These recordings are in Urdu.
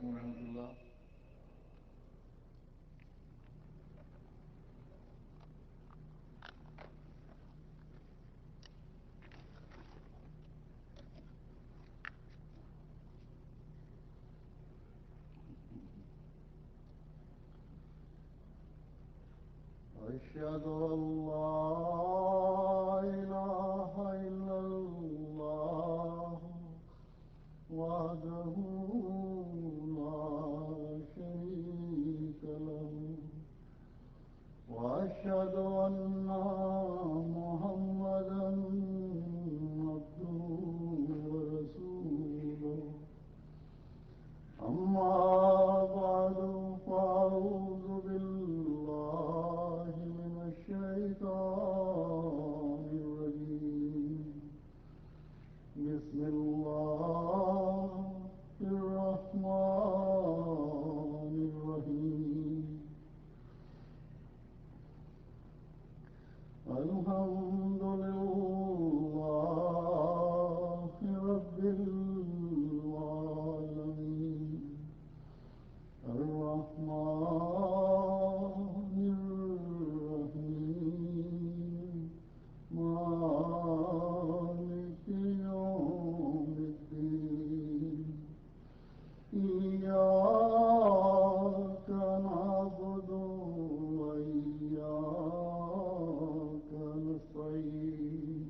علیکم ورحمۃ اللہ. أشهد أن لا إله إلا الله وحده لا شريك له وأشهد أن محمدا عبده ورسوله. أما بعد فأعوذ بالله من الشيطان الرجيم. بسم الله الرحمن الرحيم. الحمد لله رب العالمين الرحمن الرحيم مالك يوم الدين. إياك نعبد وإياك نستعين.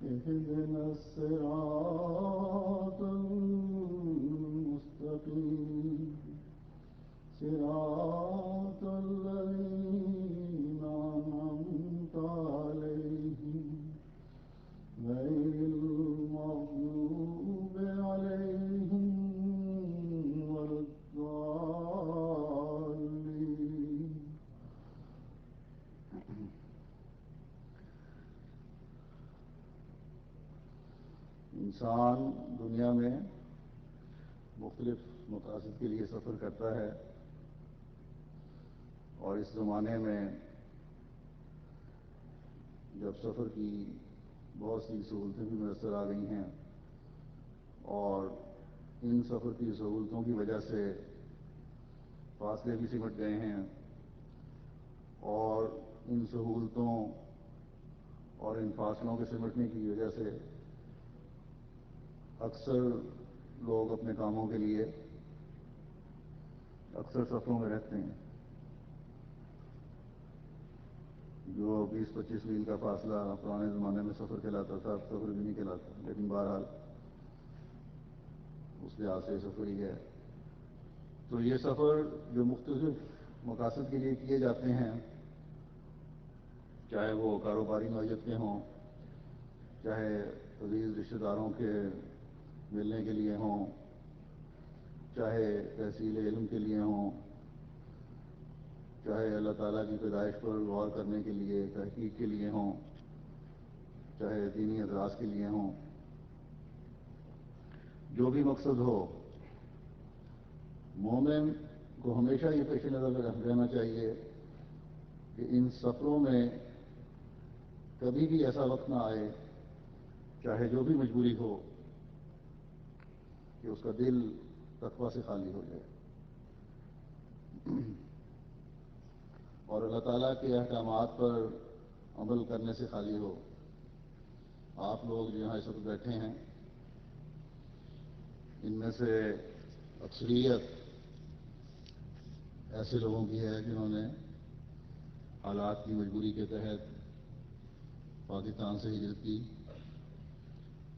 اهدنا الصراط المستقيم صراط الذين أنعمت عليهم غير المغضوب عليهم ولا الضالين. انسان دنیا میں مختلف مقاصد کے لیے سفر کرتا ہے، اور اس زمانے میں جب سفر کی بہت سی سہولتیں بھی میسر آ گئی ہیں، اور ان سفر کی سہولتوں کی وجہ سے فاصلے بھی سمٹ گئے ہیں، اور ان سہولتوں اور ان فاصلوں کے سمٹنے کی وجہ سے اکثر لوگ اپنے کاموں کے لیے اکثر سفروں میں رہتے ہیں. جو 20-25 میل کا فاصلہ پرانے زمانے میں سفر کہلاتا تھا، اب سفر بھی نہیں کہلاتا، لیکن بہرحال اس لحاظ سے سفر ہی ہے. تو یہ سفر جو مختلف مقاصد کے لیے کیے جاتے ہیں، چاہے وہ کاروباری نوعیت کے ہوں، چاہے عزیز رشتہ داروں کے ملنے کے لیے ہوں، چاہے تحصیل علم کے لیے ہوں، چاہے اللہ تعالیٰ کی پیدائش پر غور کرنے کے لیے، تحقیق کے لیے ہوں، چاہے دینی اعتراض کے لیے ہوں، جو بھی مقصد ہو، مومن کو ہمیشہ یہ پیش نظر رہنا چاہیے کہ ان سفروں میں کبھی بھی ایسا وقت نہ آئے، چاہے جو بھی مجبوری ہو، کہ اس کا دل تقویٰ سے خالی ہو جائے اور اللہ تعالیٰ کے احکامات پر عمل کرنے سے خالی ہو. آپ لوگ جہاں اس وقت بیٹھے ہیں، ان میں سے اکثریت ایسے لوگوں کی ہے جنہوں نے حالات کی مجبوری کے تحت پاکستان سے ہجرت کی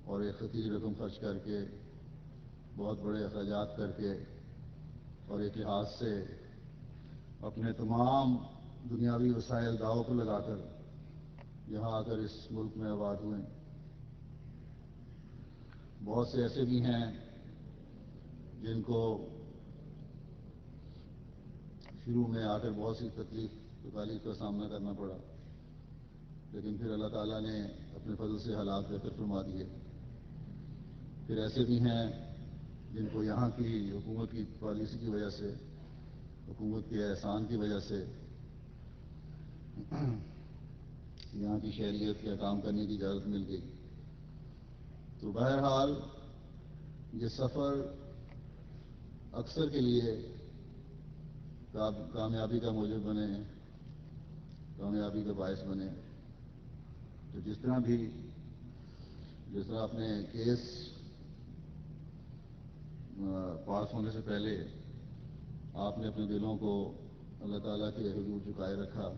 اور ایک خطیر رقم خرچ کر کے، بہت بڑے اخراجات کر کے، اور ایک لحاظ سے اپنے تمام دنیاوی وسائل داؤ کو لگا کر یہاں آ کر اس ملک میں آباد ہوئے. بہت سے ایسے بھی ہیں جن کو شروع میں آ کر بہت سی تکالیف کا سامنا کرنا پڑا، لیکن پھر اللہ تعالیٰ نے اپنے فضل سے حالات بہتر فرما دیے. پھر ایسے بھی ہیں جن کو یہاں کی حکومت کی پالیسی کی وجہ سے، حکومت کے احسان کی وجہ سے یہاں کی شہریت کا کام کرنے کی اجازت مل گئی. تو بہرحال یہ سفر اکثر کے لیے کامیابی کا موجب بنے، کامیابی کا باعث بنے. تو جس طرح اپنے کیس پاس ہونے سے پہلے آپ نے اپنے دلوں کو اللہ تعالیٰ کے حضور جھکائے رکھا،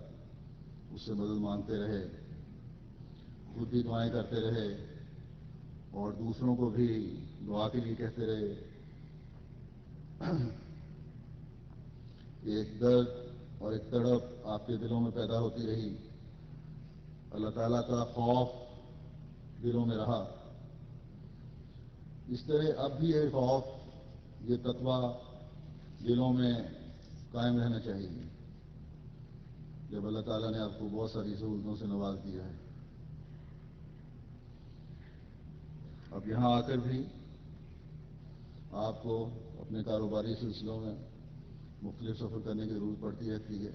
اس سے مدد مانگتے رہے، خود بھی دعائیں کرتے رہے اور دوسروں کو بھی دعا کے لیے کہتے رہے. ایک درد اور ایک تڑپ آپ کے دلوں میں پیدا ہوتی رہی، اللہ تعالیٰ کا خوف دلوں میں رہا. اس طرح اب بھی یہ خوف، یہ تقویٰ دلوں میں قائم رہنا چاہیے جب اللہ تعالیٰ نے آپ کو بہت ساری سہولتوں سے نواز دیا ہے. اب یہاں آ کر بھی آپ کو اپنے کاروباری سلسلوں میں مختلف سفر کرنے کی ضرورت پڑتی رہتی ہے.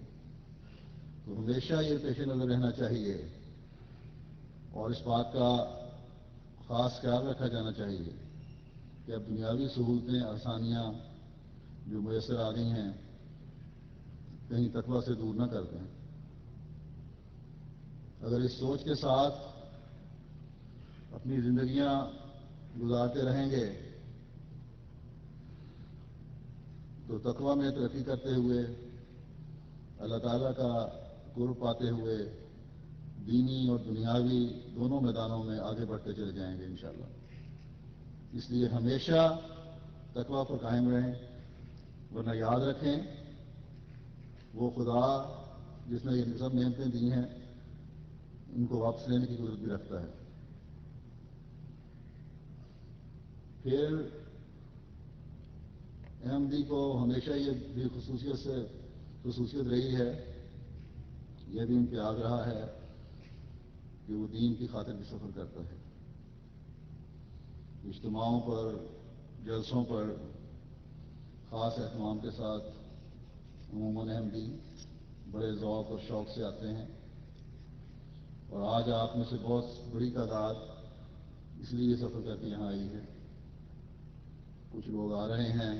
تو ہمیشہ یہ پیش نظر رہنا چاہیے اور اس بات کا خاص خیال رکھا جانا چاہیے کہ اب دنیاوی سہولتیں، آسانیاں جو میسر آ گئی ہیں کہیں تقویٰ سے دور نہ کر دیں. اگر اس سوچ کے ساتھ اپنی زندگیاں گزارتے رہیں گے تو تقویٰ میں ترقی کرتے ہوئے، اللہ تعالیٰ کا قرب پاتے ہوئے دینی اور دنیاوی دونوں میدانوں میں آگے بڑھتے چلے جائیں گے انشاءاللہ. اس لیے ہمیشہ تقویٰ پر قائم رہیں، ورنہ یاد رکھیں وہ خدا جس نے یہ سب نعمتیں دی ہیں ان کو واپس لینے کی ضرورت بھی رکھتا ہے. پھر احمدی کو ہمیشہ یہ بھی خصوصیت رہی ہے، یہ بھی امتیاز رہا ہے کہ وہ دین کی خاطر بھی سفر کرتا ہے. اجتماعوں پر، جلسوں پر خاص اہتمام کے ساتھ عموماً احمدی بڑے ذوق اور شوق سے آتے ہیں. اور آج آپ میں سے بہت بڑی تعداد اس لیے سفر کر کے یہاں آئی ہے. کچھ لوگ آ رہے ہیں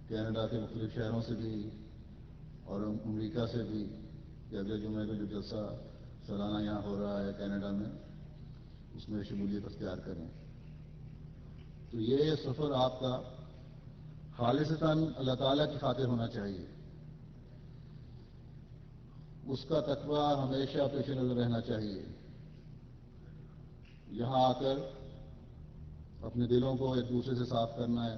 کینیڈا کے مختلف شہروں سے بھی اور امریکہ سے بھی کہ اگلے جمعے کو جو جلسہ سالانہ یہاں ہو رہا ہے کینیڈا میں اس میں شمولیت اختیار کریں. تو یہ سفر آپ کا خالصتاً اللہ تعالیٰ کی خاطر ہونا چاہیے. اس کا تقویٰ ہمیشہ پیش نظر رہنا چاہیے. یہاں آ کر اپنے دلوں کو ایک دوسرے سے صاف کرنا ہے،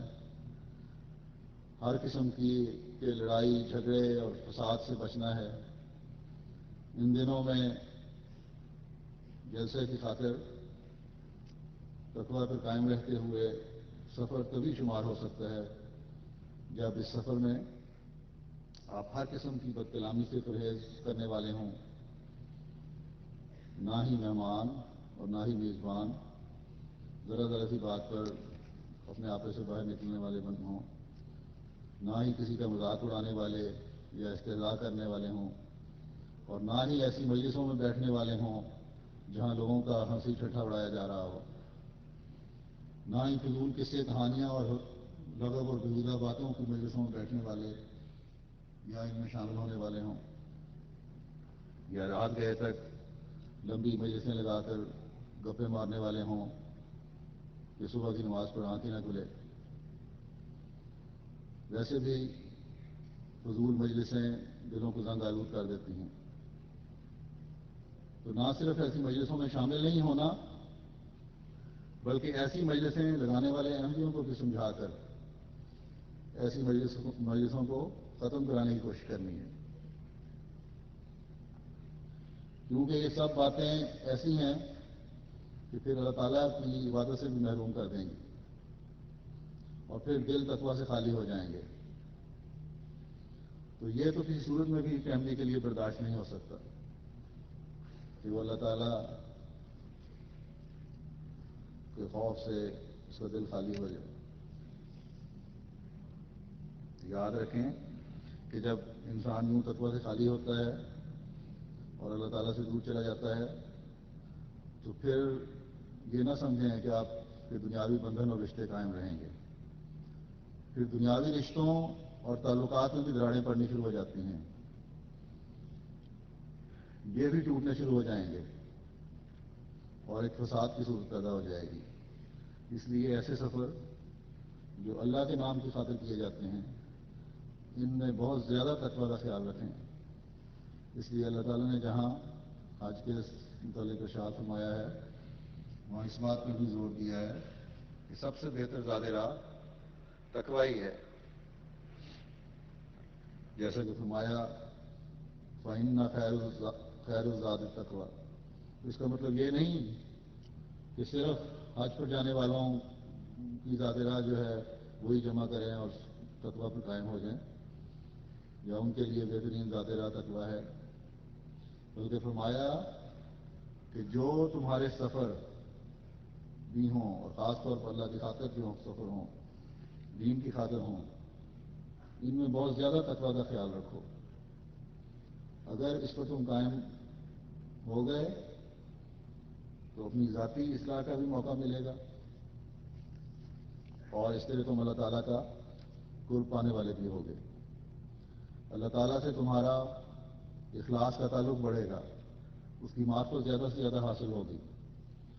ہر قسم کی لڑائی جھگڑے اور فساد سے بچنا ہے. ان دنوں میں جلسے کی خاطر تقویٰ پر قائم رہتے ہوئے سفر تبھی شمار ہو سکتا ہے جب اس سفر میں آپ ہر قسم کی بد کلامی سے پرہیز کرنے والے ہوں، نہ ہی مہمان اور نہ ہی میزبان ذرا ذرا سی بات پر اپنے آپے سے باہر نکلنے والے بند ہوں، نہ ہی کسی کا مذاق اڑانے والے یا استہزاء کرنے والے ہوں، اور نہ ہی ایسی مجلسوں میں بیٹھنے والے ہوں جہاں لوگوں کا ہنسی ٹھٹھا اڑایا جا رہا ہو، نہ ہی فضول قصے کہانیاں اور لغو اور بیہودہ باتوں کی مجلسوں میں بیٹھنے والے یا ان میں شامل ہونے والے ہوں، یا رات گئے تک لمبی مجلسیں لگا کر گپے مارنے والے ہوں کہ صبح کی نماز پر آنکھیں نہ کھلے. ویسے بھی فضول مجلسیں دلوں کو زنگ آلود کر دیتی ہیں. تو نہ صرف ایسی مجلسوں میں شامل نہیں ہونا بلکہ ایسی مجلسیں لگانے والے احمدیوں کو بھی سمجھا کر ایسی مجلسوں کو ختم کرانے کی کوشش کرنی ہے. کیونکہ یہ سب باتیں ایسی ہیں کہ پھر اللہ تعالیٰ کی عبادت سے بھی محروم کر دیں گی اور پھر دل تقویٰ سے خالی ہو جائیں گے. تو یہ تو کسی صورت میں بھی فیملی کے لیے برداشت نہیں ہو سکتا کہ وہ اللہ تعالیٰ کے خوف سے اس کا دل خالی ہو جائے. یاد رکھیں کہ جب انسان یوں تقویٰ سے خالی ہوتا ہے اور اللہ تعالیٰ سے دور چلا جاتا ہے تو پھر یہ نہ سمجھیں کہ آپ کے دنیاوی بندھن اور رشتے قائم رہیں گے. پھر دنیاوی رشتوں اور تعلقات میں بھی دراڑیں پڑنی شروع ہو جاتی ہیں، یہ بھی ٹوٹنے شروع ہو جائیں گے اور ایک فساد کی صورت پیدا ہو جائے گی۔ اس لیے ایسے سفر جو اللہ کے نام کی خاطر کیے جاتے ہیں ان میں بہت زیادہ تقویٰ کا خیال رکھیں۔ اس لیے اللہ تعالیٰ نے جہاں حج کے متعلق ارشاد فرمایا ہے وہاں اس بات پر بھی زور دیا ہے کہ سب سے بہتر زاد راہ تقویٰ ہی ہے، جیسا کہ فرمایا فَإِنَّ خَيْرَ الزَّادِ التَّقْوَىٰ۔ اس کا مطلب یہ نہیں کہ صرف حج پر جانے والوں کی زاد راہ جو ہے وہی جمع کریں اور تقویٰ پر قائم ہو جائیں، یا ان کے لیے بہترین زاد راہ تقویٰ ہے، بلکہ فرمایا کہ جو تمہارے سفر بھی ہوں اور خاص طور پر اللہ کی خاطر جو سفر ہوں، دین کی خاطر ہوں، ان میں بہت زیادہ تقویٰ کا خیال رکھو۔ اگر اس پر تم قائم ہو گئے تو اپنی ذاتی اصلاح کا بھی موقع ملے گا اور اس طرح تم اللہ تعالیٰ کا قرب پانے والے بھی ہوگے۔ اللہ تعالیٰ سے تمہارا اخلاص کا تعلق بڑھے گا، اس کی معرفت زیادہ سے زیادہ حاصل ہوگی،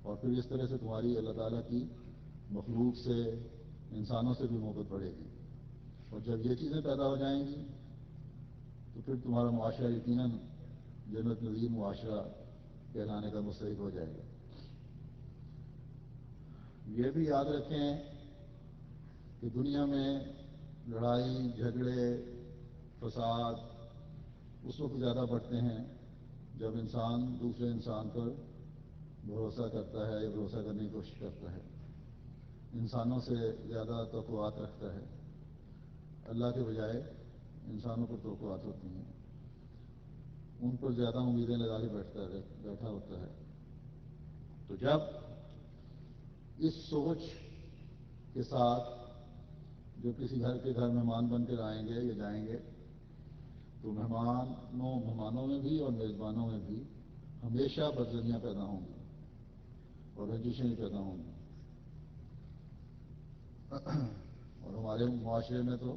اور پھر اس طرح سے تمہاری اللہ تعالیٰ کی مخلوق سے، انسانوں سے بھی محبت بڑھے گی، اور جب یہ چیزیں پیدا ہو جائیں گی تو پھر تمہارا معاشرہ یقیناً جنت نظیر معاشرہ کہلانے کا مستحق ہو جائے گا۔ یہ بھی یاد رکھیں کہ دنیا میں لڑائی جھگڑے فساد اس وقت زیادہ بڑھتے ہیں جب انسان دوسرے انسان پر بھروسہ کرتا ہے یا بھروسہ کرنے کی کوشش کرتا ہے، انسانوں سے زیادہ توقعات رکھتا ہے، اللہ کے بجائے انسانوں پر توقعات ہوتی ہیں، ان پر زیادہ امیدیں لگا کے بیٹھا ہوتا ہے۔ تو جب اس سوچ کے ساتھ جو کسی گھر کے گھر مہمان بن کر آئیں گے یا جائیں گے تو مہمانوں میں بھی اور میزبانوں میں بھی ہمیشہ بدزنیاں پیدا ہوں گی اور رنجشیں پیدا ہوں گی، اور ہمارے معاشرے میں تو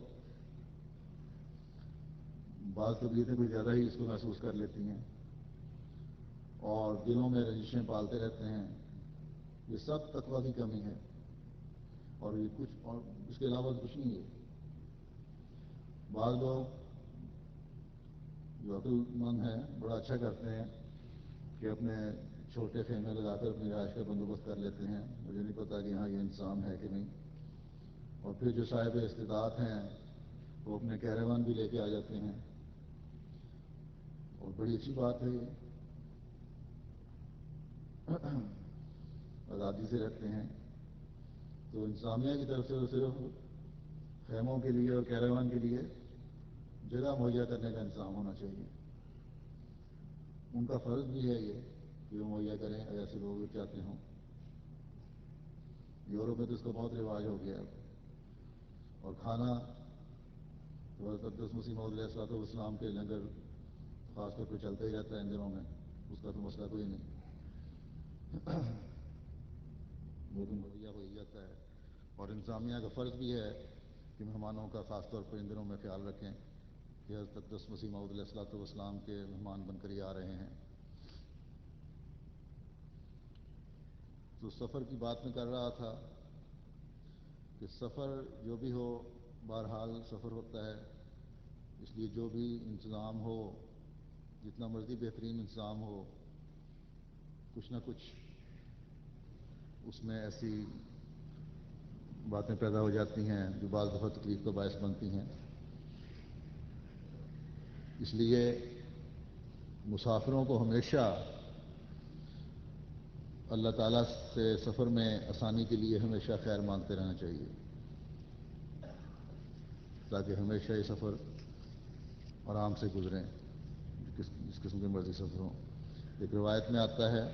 بعض طبیعتیں کچھ زیادہ ہی اس کو محسوس کر لیتی ہیں اور دلوں میں رنجشیں پالتے رہتے ہیں۔ یہ سب تقویٰ کی کمی ہے اور یہ کچھ اور اس کے علاوہ کچھ نہیں ہے۔ بعض لوگ جو عقل مند ہیں بڑا اچھا کرتے ہیں کہ اپنے چھوٹے خیمے لگا کر اپنی رہائش کا بندوبست کر لیتے ہیں، مجھے نہیں پتا کہ یہاں یہ انتظام ہے کہ نہیں، اور پھر جو صاحب استطاعت ہیں وہ اپنے کیراوان بھی لے کے آ جاتے ہیں، اور بڑی اچھی بات ہے، یہ آزادی سے رکھتے ہیں۔ تو انتظامیہ کی طرف سے تو صرف خیموں کے لیے اور کیراوان کے لیے جگہ مہیا کرنے کا انتظام ہونا چاہیے، ان کا فرض بھی ہے یہ کہ وہ مہیا کریں ایسے لوگ چاہتے ہوں۔ یورپ میں تو اس کا بہت رواج ہو گیا، اور کھانا تو حضرت اقدس مسیح موعود علیہ الصلوۃ والسلام کے لنگر خاص طور پہ چلتا ہی رہتا ہے ان دنوں میں، اس کا تو مسئلہ کوئی نہیں، وہ تو مہیا ہو ہی جاتا ہے، اور انتظامیہ کا فرض بھی ہے کہ مہمانوں کا خاص طور پر ان دنوں میں خیال رکھیں کہ حضرت اقدس مسیح موعود علیہ الصلوۃ والسلام کے مہمان بن کر ہی آ رہے ہیں۔ تو سفر کی بات میں کر رہا تھا کہ سفر جو بھی ہو بہرحال سفر ہوتا ہے، اس لیے جو بھی انتظام ہو، جتنا مرضی بہترین انتظام ہو، کچھ نہ کچھ اس میں ایسی باتیں پیدا ہو جاتی ہیں جو بعض دفعہ تکلیف کا باعث بنتی ہیں۔ اس لیے مسافروں کو ہمیشہ اللہ تعالیٰ سے سفر میں آسانی کے لیے ہمیشہ خیر مانگتے رہنا چاہیے، تاکہ ہمیشہ یہ سفر آرام سے گزریں، جس قسم کے مرضی سفر ہوں۔ ایک روایت میں آتا ہے،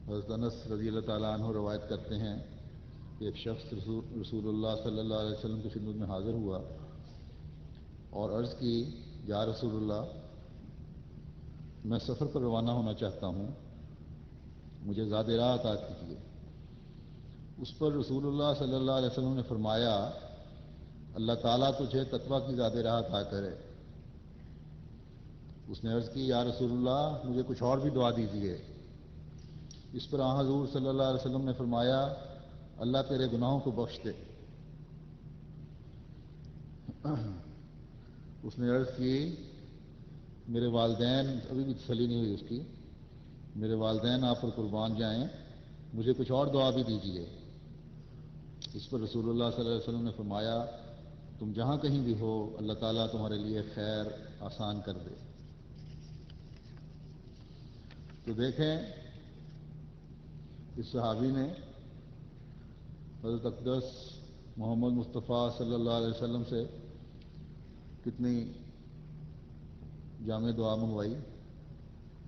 حضرت انس رضی اللہ تعالیٰ عنہ روایت کرتے ہیں کہ ایک شخص رسول اللہ صلی اللہ علیہ وسلم کی خدمت میں حاضر ہوا اور عرض کی، یا رسول اللہ، میں سفر پر روانہ ہونا چاہتا ہوں، مجھے زاد راہ عطا کیجیے۔ اس پر رسول اللہ صلی اللہ علیہ وسلم نے فرمایا اللہ تعالیٰ تجھے تقویٰ کی زیادہ راہ عطا کرے۔ اس نے عرض کی یا رسول اللہ مجھے کچھ اور بھی دعا دیجیے۔ اس پر حضور صلی اللہ علیہ وسلم نے فرمایا اللہ تیرے گناہوں کو بخش دے۔ اس نے عرض کی میرے والدین، ابھی بھی تسلی نہیں ہوئی اس کی، میرے والدین آپ پر قربان جائیں، مجھے کچھ اور دعا بھی دیجیے۔ اس پر رسول اللہ صلی اللہ علیہ وسلم نے فرمایا تم جہاں کہیں بھی ہو اللہ تعالیٰ تمہارے لیے خیر آسان کر دے۔ تو دیکھیں اس صحابی نے حضرت اقدس محمد مصطفیٰ صلی اللہ علیہ وسلم سے کتنی جامع دعا منگوائی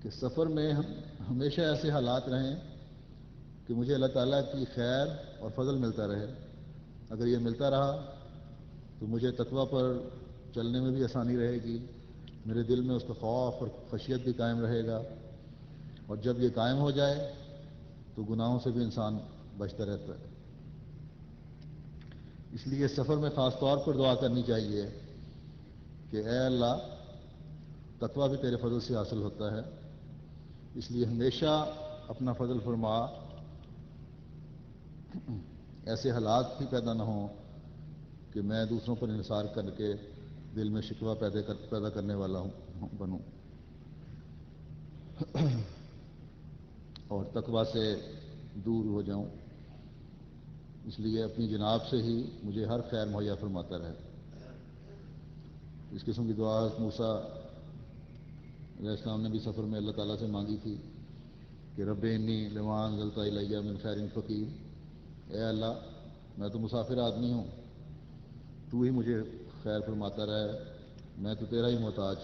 کہ سفر میں ہمیشہ ایسے حالات رہیں کہ مجھے اللہ تعالیٰ کی خیر اور فضل ملتا رہے۔ اگر یہ ملتا رہا تو مجھے تقویٰ پر چلنے میں بھی آسانی رہے گی، میرے دل میں اس کا خوف اور خشیت بھی قائم رہے گا، اور جب یہ قائم ہو جائے تو گناہوں سے بھی انسان بچتا رہتا ہے۔ اس لیے سفر میں خاص طور پر دعا کرنی چاہیے کہ اے اللہ تقویٰ بھی تیرے فضل سے حاصل ہوتا ہے، اس لیے ہمیشہ اپنا فضل فرما، ایسے حالات ہی پیدا نہ ہوں کہ میں دوسروں پر انحصار کر کے دل میں شکوہ پیدا کرنے والا بنوں، اور تقویٰ سے دور ہو جاؤں۔ اس لیے اپنی جناب سے ہی مجھے ہر خیر مہیا فرماتا رہے۔ اس قسم کی دعا موسیٰ علیہ السلام نے بھی سفر میں اللہ تعالیٰ سے مانگی تھی کہ رب انی لما انزلت الی من خیر فقیر، اے اللہ میں تو مسافر آدمی ہوں، تو ہی مجھے خیر فرماتا رہے، میں تو تیرا ہی محتاج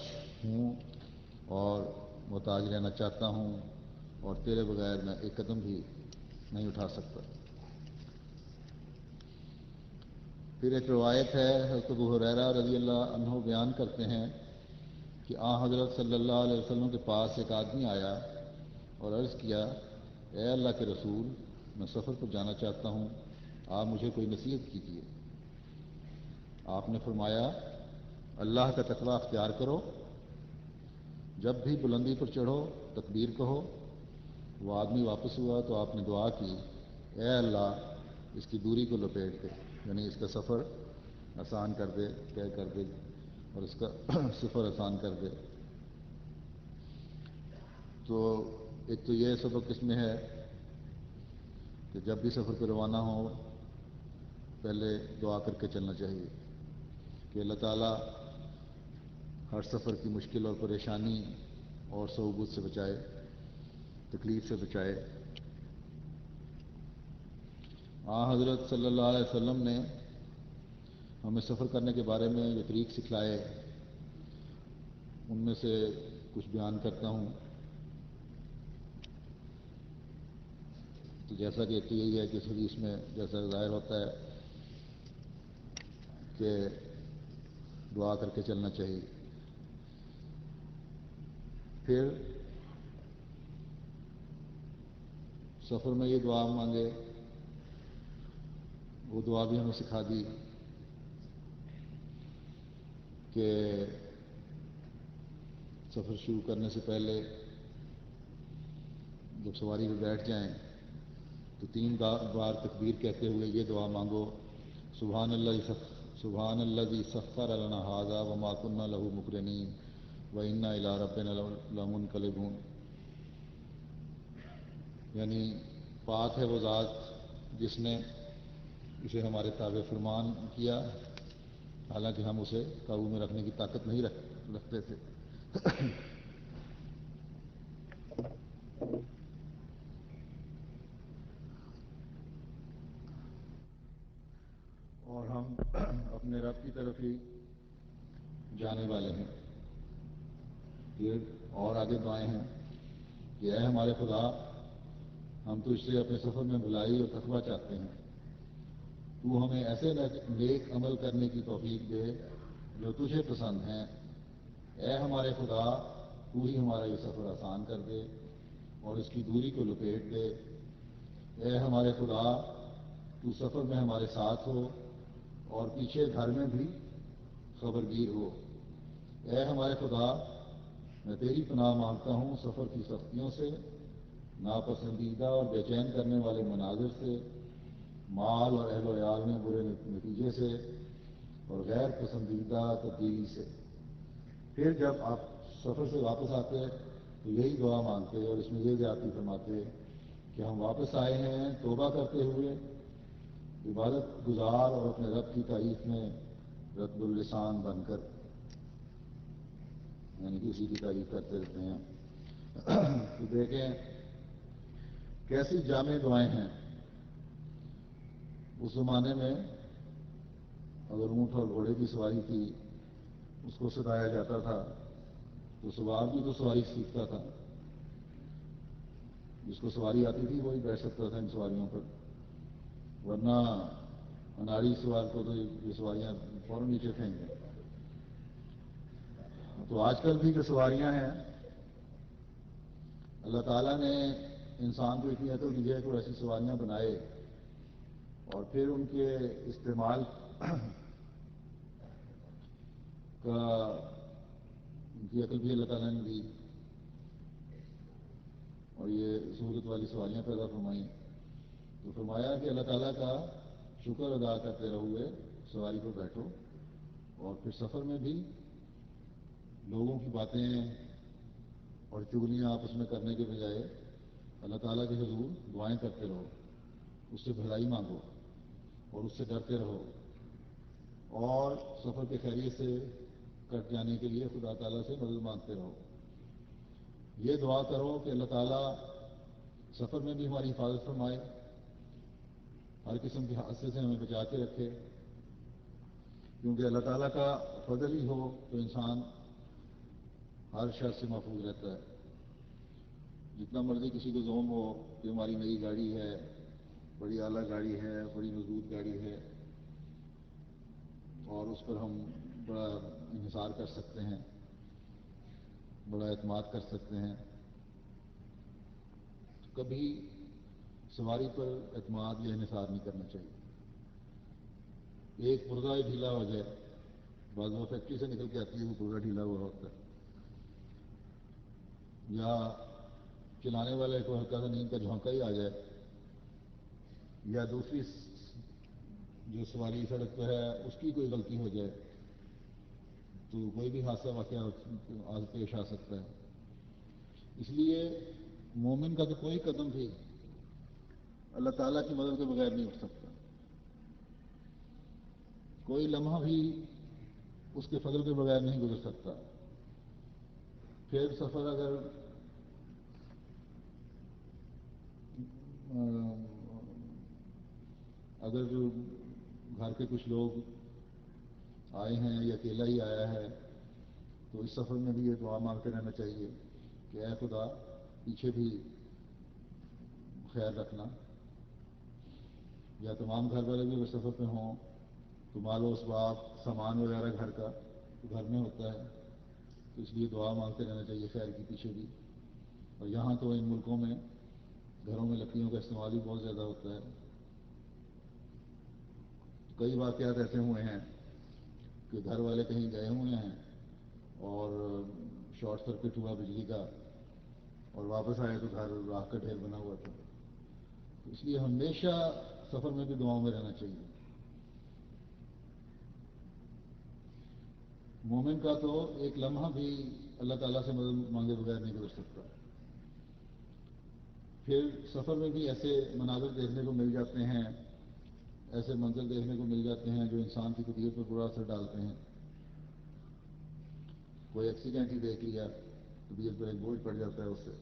ہوں اور محتاج رہنا چاہتا ہوں، اور تیرے بغیر میں ایک قدم بھی نہیں اٹھا سکتا۔ پھر ایک روایت ہے حضرت ابو ہریرہ رضی اللہ عنہ بیان کرتے ہیں کہ حضرت صلی اللہ علیہ وسلم کے پاس ایک آدمی آیا اور عرض کیا اے اللہ کے رسول میں سفر پر جانا چاہتا ہوں، آپ مجھے کوئی نصیحت کیجیے۔ آپ نے فرمایا اللہ کا تقویٰ اختیار کرو، جب بھی بلندی پر چڑھو تکبیر کہو۔ وہ آدمی واپس ہوا تو آپ نے دعا کی اے اللہ اس کی دوری کو لپیٹ دے، یعنی اس کا سفر آسان کر دے، طے کر دے، اور اس کا سفر آسان کر دے۔ تو ایک تو یہ سبق اس میں ہے کہ جب بھی سفر پہ روانہ ہو پہلے دعا کر کے چلنا چاہیے کہ اللہ تعالیٰ ہر سفر کی مشکل اور پریشانی اور صعوبت سے بچائے، تکلیف سے بچائے۔ حضرت صلی اللہ علیہ وسلم نے ہمیں سفر کرنے کے بارے میں جو طریق سکھلائے ان میں سے کچھ بیان کرتا ہوں۔ تو جیسا کہ ایک تو یہی ہے کہ اس حدیث میں جیسا ظاہر ہوتا ہے کہ دعا کر کے چلنا چاہیے۔ پھر سفر میں یہ دعا مانگے، وہ دعا بھی ہمیں سکھا دی کہ سفر شروع کرنے سے پہلے جب سواری پہ بیٹھ جائیں تو 3 بار تکبیر کہتے ہوئے یہ دعا مانگو سبحان الذی سخر لنا ھذا وما كنا له مقرنین وانا الی ربنا لمنقلبون، یعنی پاک ہے وہ ذات جس نے اسے ہمارے تابع فرمان کیا حالانکہ ہم اسے قابو میں رکھنے کی طاقت نہیں رکھتے تھے۔ اور ہم اپنے رب کی طرف ہی جانے والے ہیں۔ پھر اور آگے دعائیں ہیں کہ اے ہمارے خدا ہم تجھ سے اپنے سفر میں بھلائی اور تقویٰ چاہتے ہیں، تو ہمیں ایسے نیک عمل کرنے کی توفیق دے جو تجھے پسند ہیں۔ اے ہمارے خدا تو ہی ہمارا یہ سفر آسان کر دے اور اس کی دوری کو لپیٹ دے۔ اے ہمارے خدا تو سفر میں ہمارے ساتھ ہو اور پیچھے گھر میں بھی خبرگیر ہو۔ اے ہمارے خدا، میں تیری پناہ مانگتا ہوں سفر کی سختیوں سے، ناپسندیدہ اور بے چین کرنے والے مناظر سے، مال اور اہل و عیال میں برے نتیجے سے، اور غیر پسندیدہ تبدیلی سے۔ پھر جب آپ سفر سے واپس آتے تو یہی دعا مانگتے اور اس میں یہ زیادتی فرماتے کہ ہم واپس آئے ہیں توبہ کرتے ہوئے، عبادت گزار اور اپنے رب کی تعریف میں رب اللسان بن کر، یعنی کہ اسی کی تعریف کرتے رہتے ہیں۔ تو دیکھیں کیسی جامع دعائیں ہیں۔ اس زمانے میں اگر اونٹ اور گھوڑے کی سواری تھی، اس کو سکھایا جاتا تھا تو سوار بھی تو سواری سیکھتا تھا، جس کو سواری آتی تھی وہی بیٹھ سکتا تھا ان سواریوں پر، ورنہ اناڑی سوار کو تو یہ سواریاں فوراً نیچے پھینک دیں۔ تو آج کل بھی جو سواریاں ہیں، اللہ تعالیٰ نے انسان کو اتنی عقل دی ہے کہ ایسی سواریاں بنائے اور پھر ان کے استعمال کا ان کی عقل بھی اللہ تعالیٰ نے دی اور یہ سہولت والی سواریاں پیدا فرمائیں۔ تو فرمایا کہ اللہ تعالیٰ کا شکر ادا کرتے رہو، سواری پر بیٹھو، اور پھر سفر میں بھی لوگوں کی باتیں اور چغلیاں آپس میں کرنے کے بجائے اللہ تعالیٰ کے حضور دعائیں کرتے رہو، اس سے بھلائی مانگو اور اس سے ڈرتے رہو، اور سفر کے خیریت سے کٹ جانے کے لیے خدا تعالیٰ سے مدد مانگتے رہو۔ یہ دعا کرو کہ اللہ تعالیٰ سفر میں بھی ہماری حفاظت فرمائے، ہر قسم کے حادثے سے ہمیں بچا کے رکھے، کیونکہ اللہ تعالیٰ کا فضل ہی ہو تو انسان ہر شر سے محفوظ رہتا ہے۔ جتنا مرضی کسی کو زوم ہو کہ ہماری نئی گاڑی ہے، بڑی اعلیٰ گاڑی ہے، بڑی مضبوط گاڑی ہے، اور اس پر ہم بڑا انحصار کر سکتے ہیں، بڑا اعتماد کر سکتے ہیں، کبھی سواری پر اعتماد یا انحصار نہیں کرنا چاہیے۔ ایک پرزہ ڈھیلا ہو جائے، بعض وہ فیکٹری سے نکل کے آتی ہے وہ پرزہ ڈھیلا ہوا ہوتا ہے، یا چلانے والے کو ہلکا سا نیند کا جھونکا ہی آ جائے، یا دوسری جو سواری سڑک پہ ہے اس کی کوئی غلطی ہو جائے، تو کوئی بھی حادثہ واقعہ پیش آ سکتا ہے۔ اس لیے مومن کا تو کوئی قدم بھی اللہ تعالیٰ کی مدد کے بغیر نہیں اٹھ سکتا، کوئی لمحہ بھی اس کے فضل کے بغیر نہیں گزر سکتا۔ پھر سفر اگر گھر کے کچھ لوگ آئے ہیں یا اکیلا ہی آیا ہے تو اس سفر میں بھی یہ دعا مانگتے رہنا چاہیے کہ اے خدا پیچھے بھی خیال رکھنا، یا تمام گھر والے بھی اگر سفر پہ ہوں تو مال و اسباب سامان وغیرہ گھر کا گھر میں ہوتا ہے، تو اس لیے دعا مانگتے رہنا چاہیے خیر کی پیچھے بھی۔ اور یہاں تو ان ملکوں میں گھروں میں لکڑیوں کا استعمال بھی بہت زیادہ ہوتا ہے۔ کئی واقعات ایسے ہوئے ہیں کہ گھر والے کہیں گئے ہوئے ہیں اور شارٹ سرکٹ ہوا بجلی کا، اور واپس آئے تو گھر راکھ کا ڈھیر بنا ہوا تھا۔ تو اس لیے ہمیشہ سفر میں بھی دعاؤں میں رہنا چاہیے۔ مومن کا تو ایک لمحہ بھی اللہ تعالیٰ سے مدد مانگے بغیر نہیں گزر سکتا۔ پھر سفر میں بھی ایسے مناظر دیکھنے کو مل جاتے ہیں، ایسے منظر دیکھنے کو مل جاتے ہیں جو انسان کی طبیعت پر برا اثر ڈالتے ہیں۔ کوئی ایکسیڈنٹ ہی دیکھ لیا، طبیعت پر ایک بوجھ پڑ جاتا ہے اس سے۔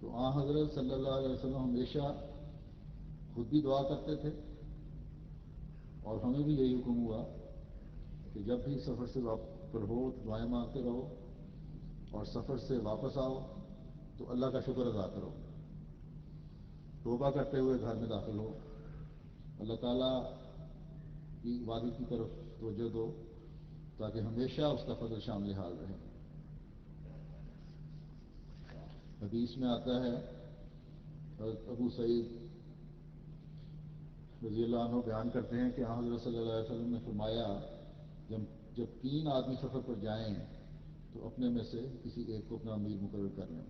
تو آن حضرت صلی اللہ علیہ وسلم ہمیشہ خود بھی دعا کرتے تھے اور ہمیں بھی یہی حکم ہوا کہ جب بھی سفر سے پر ہو تو دعائیں مانگتے رہو، اور سفر سے واپس آؤ تو اللہ کا شکر ادا کرو، توبہ کرتے ہوئے گھر میں داخل ہو، اللہ تعالیٰ کی عبادت کی طرف توجہ دو تاکہ ہمیشہ اس کا فضل شامل حال رہے۔ حدیث میں آتا ہے حضرت ابو سعید رضی اللہ عنہ بیان کرتے ہیں کہ حضرت صلی اللہ علیہ وسلم نے فرمایا جب 3 آدمی سفر پر جائیں تو اپنے میں سے کسی ایک کو اپنا امیر مقرر کر لیں.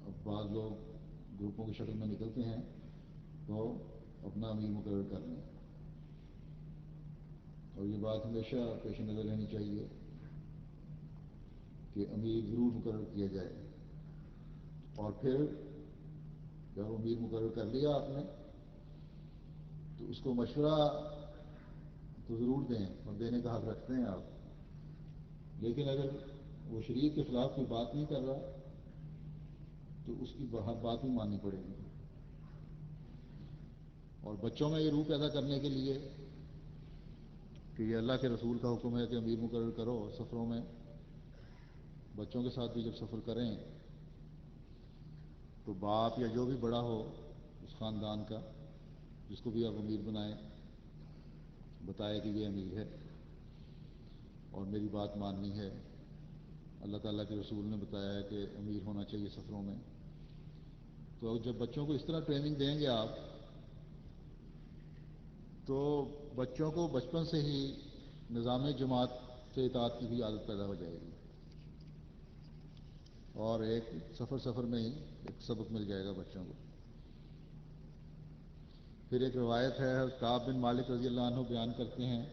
اب بعض لوگ گروپوں کی شکل میں نکلتے ہیں تو اپنا امیر مقرر کر لیں، اور یہ بات ہمیشہ پیش نظر رہنی چاہیے کہ امیر ضرور مقرر کیا جائے. اور پھر جب امیر مقرر کر لیا آپ نے تو اس کو مشورہ تو ضرور دیں اور دینے کا حق رکھتے ہیں آپ، لیکن اگر وہ شریعت کے خلاف کوئی بات نہیں کر رہا تو اس کی ہر بات ہی ماننی پڑے گی. اور بچوں میں یہ روح پیدا کرنے کے لیے کہ یہ اللہ کے رسول کا حکم ہے کہ امیر مقرر کرو سفروں میں، بچوں کے ساتھ بھی جب سفر کریں تو باپ یا جو بھی بڑا ہو اس خاندان کا جس کو بھی آپ امیر بنائیں بتائے کہ یہ امیر ہے اور میری بات ماننی ہے. اللہ تعالیٰ کے رسول نے بتایا ہے کہ امیر ہونا چاہیے سفروں میں. تو جب بچوں کو اس طرح ٹریننگ دیں گے آپ تو بچوں کو بچپن سے ہی نظام جماعت سے اطاعت کی بھی عادت پیدا ہو جائے گی اور ایک سفر میں ہی ایک سبق مل جائے گا بچوں کو. پھر ایک روایت ہے کعب بن مالک رضی اللہ عنہ بیان کرتے ہیں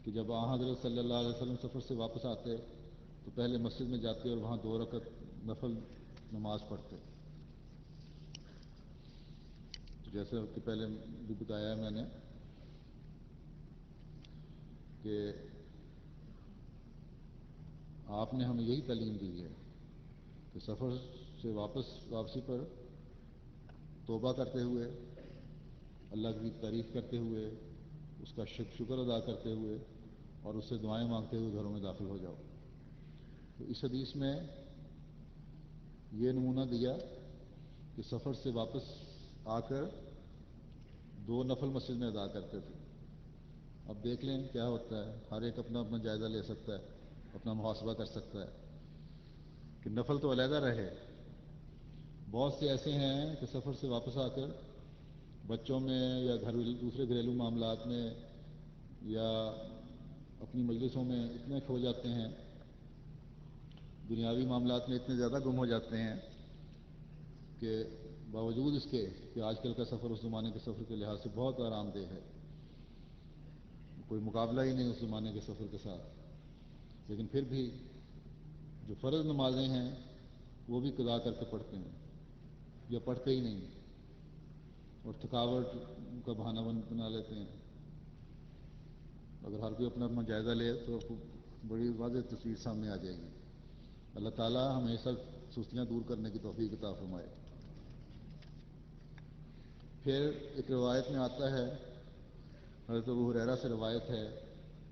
کہ جب حضرت صلی اللہ علیہ وسلم سفر سے واپس آتے تو پہلے مسجد میں جاتے اور وہاں 2 رکعت نفل نماز پڑھتے. جیسے کہ پہلے بھی بتایا ہے میں نے کہ آپ نے ہمیں یہی تعلیم دی ہے کہ سفر سے واپسی پر توبہ کرتے ہوئے، اللہ کی تعریف کرتے ہوئے، اس کا شکر ادا کرتے ہوئے اور اس سے دعائیں مانگتے ہوئے گھروں میں داخل ہو جاؤ. تو اس حدیث میں یہ نمونہ دیا کہ سفر سے واپس آ کر 2 نفل مسجد میں ادا کرتے تھے. اب دیکھ لیں کیا ہوتا ہے، ہر ایک اپنا اپنا جائزہ لے سکتا ہے، اپنا محاسبہ کر سکتا ہے کہ نفل تو علیحدہ رہے. بہت سے ایسے ہیں کہ سفر سے واپس آ کر بچوں میں یا دوسرے گھریلو معاملات میں یا اپنی مجلسوں میں اتنے کھو جاتے ہیں، دنیاوی معاملات میں اتنے زیادہ گم ہو جاتے ہیں کہ باوجود اس کے کہ آج کل کا سفر اس زمانے کے سفر کے لحاظ سے بہت آرام دہ ہے، کوئی مقابلہ ہی نہیں اس زمانے کے سفر کے ساتھ، لیکن پھر بھی جو فرض نمازیں ہیں وہ بھی قضا کر کے پڑھتے ہیں یا پڑھتے ہی نہیں اور تھکاوٹ کا بہانہ بنا لیتے ہیں. اگر ہر کوئی اپنا اپنا جائزہ لے تو بڑی واضح تصویر سامنے آ جائے گی. اللہ تعالیٰ ہمیں سب سستیاں دور کرنے کی توفیق عطا فرمائے. پھر ایک روایت میں آتا ہے، حضرت ابو ہریرہ سے روایت ہے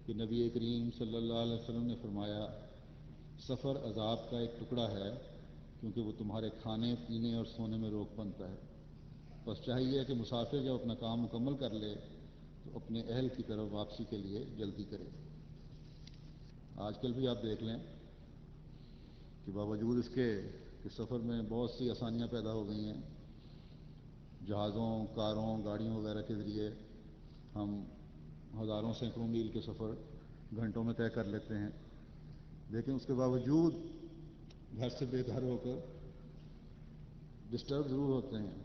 کہ نبی کریم صلی اللہ علیہ وسلم نے فرمایا سفر عذاب کا ایک ٹکڑا ہے کیونکہ وہ تمہارے کھانے پینے اور سونے میں روک بنتا ہے. بس چاہیے کہ مسافر جب اپنا کام مکمل کر لے تو اپنے اہل کی طرف واپسی کے لیے جلدی کرے. آج کل بھی آپ دیکھ لیں کہ باوجود اس کے کہ سفر میں بہت سی آسانیاں پیدا ہو گئی ہیں، جہازوں، کاروں، گاڑیوں وغیرہ کے ذریعے ہم ہزاروں سینکڑوں میل کے سفر گھنٹوں میں طے کر لیتے ہیں، لیکن اس کے باوجود گھر سے بے گھر ہو کر ڈسٹرب ضرور ہوتے ہیں.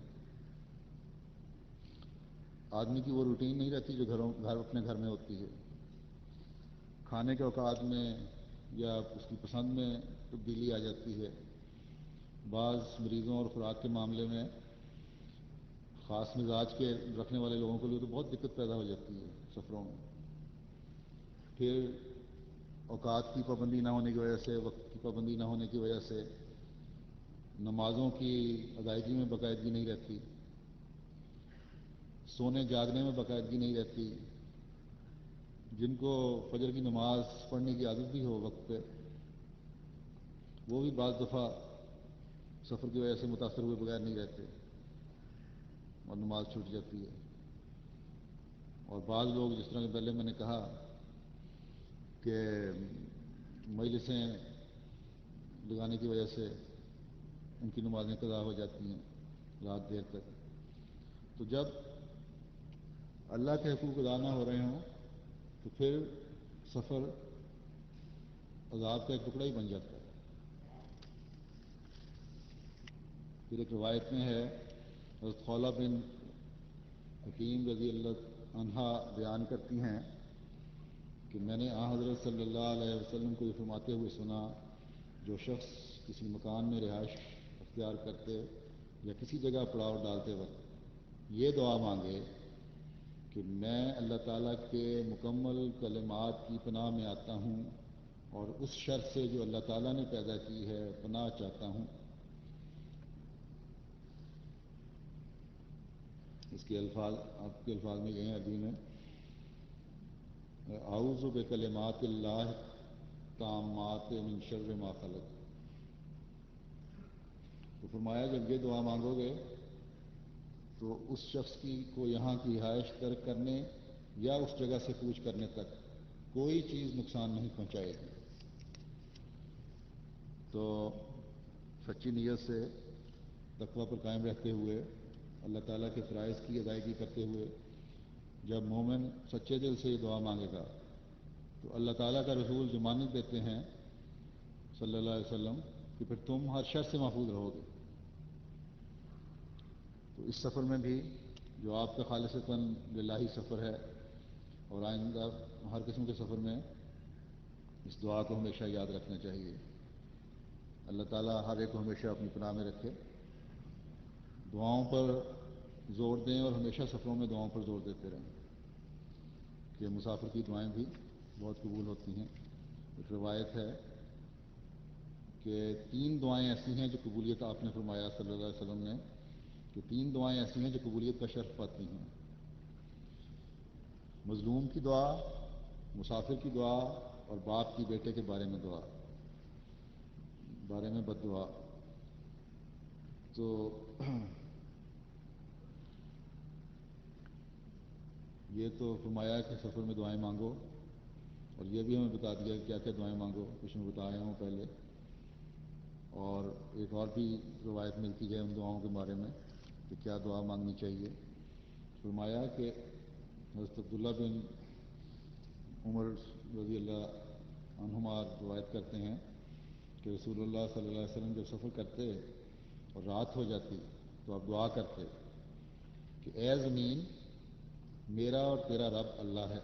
آدمی کی وہ روٹین نہیں رہتی جو اپنے گھر میں ہوتی ہے. کھانے کے اوقات میں یا اس کی پسند میں تبدیلی آ جاتی ہے. بعض مریضوں اور خوراک کے معاملے میں خاص مزاج کے رکھنے والے لوگوں کے لیے تو بہت دقت پیدا ہو جاتی ہے سفروں میں. پھر اوقات کی پابندی نہ ہونے کی وجہ سے، وقت کی پابندی نہ ہونے کی وجہ سے نمازوں کی ادائیگی میں باقاعدگی نہیں رہتی، سونے جاگنے میں باقاعدگی نہیں رہتی. جن کو فجر کی نماز پڑھنے کی عادت بھی ہو وقت پہ، وہ بھی بعض دفعہ سفر کی وجہ سے متاثر ہوئے بغیر نہیں رہتے اور نماز چھوٹ جاتی ہے. اور بعض لوگ جس طرح کہ پہلے میں نے کہا کہ مجلسیں لگانے کی وجہ سے ان کی نمازیں قضا ہو جاتی ہیں رات دیر تک. تو جب اللہ کے حقوق ادا نہ ہو رہے ہوں تو پھر سفر عذاب کا ایک ٹکڑا ہی بن جاتا ہے. پھر ایک روایت میں ہے حضرت خولہ بن حکیم رضی اللہ عنہا بیان کرتی ہیں کہ میں نے حضرت صلی اللہ علیہ وسلم کو یہ فرماتے ہوئے سنا، جو شخص کسی مکان میں رہائش اختیار کرتے یا کسی جگہ پڑاؤ ڈالتے وقت یہ دعا مانگے کہ میں اللہ تعالیٰ کے مکمل کلمات کی پناہ میں آتا ہوں اور اس شر سے جو اللہ تعالیٰ نے پیدا کی ہے پناہ چاہتا ہوں. اس کے الفاظ آپ کے الفاظ میں یہ ہیں عربی میں اعوذ بکلمات اللہ تامات من شر ما خلق. تو فرمایا جب یہ دعا مانگو گے تو اس شخص کی کو یہاں کی رہائش ترک کرنے یا اس جگہ سے کوچ کرنے تک کوئی چیز نقصان نہیں پہنچائے گی. تو سچی نیت سے تقوی پر قائم رہتے ہوئے اللہ تعالیٰ کے فرائض کی ادائیگی کرتے ہوئے جب مومن سچے دل سے یہ دعا مانگے گا تو اللہ تعالیٰ کا رسول ضمانت دیتے ہیں صلی اللہ علیہ وسلم کہ پھر تم ہر شر سے محفوظ رہو گے. تو اس سفر میں بھی جو آپ کا خالصتاً للہی سفر ہے اور آئندہ ہر قسم کے سفر میں اس دعا کو ہمیشہ یاد رکھنا چاہیے. اللہ تعالیٰ ہر ایک کو ہمیشہ اپنی پناہ میں رکھے. دعاؤں پر زور دیں اور ہمیشہ سفروں میں دعاؤں پر زور دیتے رہیں کہ مسافر کی دعائیں بھی بہت قبول ہوتی ہیں. ایک روایت ہے کہ 3 دعائیں ایسی ہیں جو قبولیت آپ نے فرمایا صلی اللہ علیہ وسلم نے کہ 3 دعائیں ایسی ہیں جو قبولیت کا شرف پاتی ہیں. مظلوم کی دعا، مسافر کی دعا اور باپ کی بیٹے کے بارے میں بد دعا. تو یہ تو فرمایا کہ سفر میں دعائیں مانگو اور یہ بھی ہمیں بتا دیا کہ کیا کیا دعائیں مانگو، کچھ میں بتایا ہوں پہلے. اور ایک اور بھی روایت ملتی ہے ان دعاؤں کے بارے میں کہ کیا دعا مانگنی چاہیے. فرمایا کہ حضرت عبداللہ بن عمر رضی اللہ عنہما روایت کرتے ہیں کہ رسول اللہ صلی اللہ علیہ وسلم جب سفر کرتے اور رات ہو جاتی تو آپ دعا کرتے کہ اے زمین میرا اور تیرا رب اللہ ہے،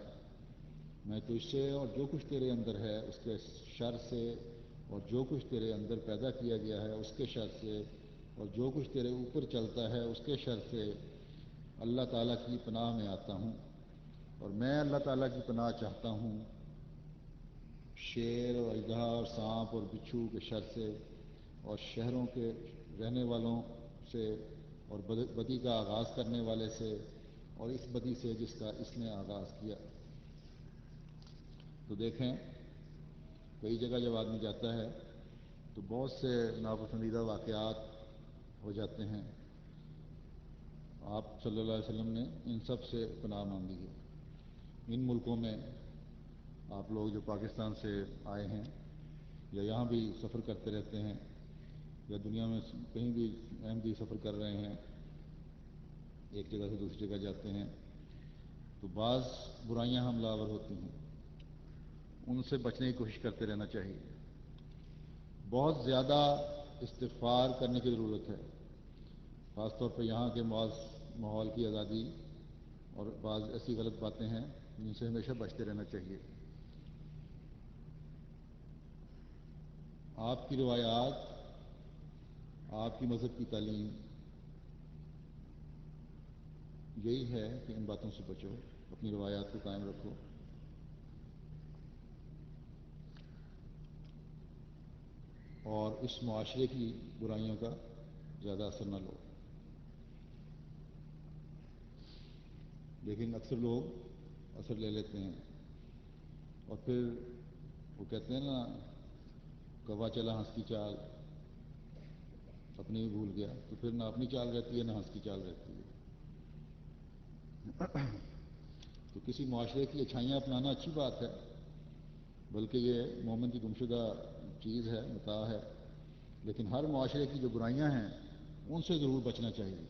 میں تجھ سے اور جو کچھ تیرے اندر ہے اس کے شر سے اور جو کچھ تیرے اندر پیدا کیا گیا ہے اس کے شر سے اور جو کچھ تیرے اوپر چلتا ہے اس کے شر سے اللہ تعالیٰ کی پناہ میں آتا ہوں. اور میں اللہ تعالیٰ کی پناہ چاہتا ہوں شیر اور اژدہا اور سانپ اور بچھو کے شر سے اور شہروں کے رہنے والوں سے اور بدی کا آغاز کرنے والے سے اور اس بدی سے جس کا اس نے آغاز کیا. تو دیکھیں کئی جگہ جب آدمی جاتا ہے تو بہت سے ناپسندیدہ واقعات ہو جاتے ہیں. آپ صلی اللہ علیہ وسلم نے ان سب سے پناہ مانگی ہے. ان ملکوں میں آپ لوگ جو پاکستان سے آئے ہیں یا یہاں بھی سفر کرتے رہتے ہیں یا دنیا میں کہیں بھی احمدی سفر کر رہے ہیں، ایک جگہ سے دوسری جگہ جاتے ہیں تو بعض برائیاں حملہ آور ہوتی ہیں، ان سے بچنے کی کوشش کرتے رہنا چاہیے. بہت زیادہ استغفار کرنے کی ضرورت ہے، خاص طور پہ یہاں کے ماحول کی آزادی اور بعض ایسی غلط باتیں ہیں جن سے ہمیشہ بچتے رہنا چاہیے. آپ کی روایات، آپ کی مذہب کی تعلیم یہی ہے کہ ان باتوں سے بچو، اپنی روایات کو قائم رکھو. اور اس معاشرے کی برائیوں کا زیادہ اثر نہ لو. لیکن اکثر لوگ اثر لے لیتے ہیں اور پھر وہ کہتے ہیں نا کوا چلا ہنس کی چال، اپنی بھی بھول گیا. تو پھر نہ اپنی چال رہتی ہے نہ ہنس کی چال رہتی ہے. تو کسی معاشرے کی اچھائیاں اپنانا اچھی بات ہے، بلکہ یہ مومن کی گمشدہ چیز ہے، متاع ہے. لیکن ہر معاشرے کی جو برائیاں ہیں ان سے ضرور بچنا چاہیے،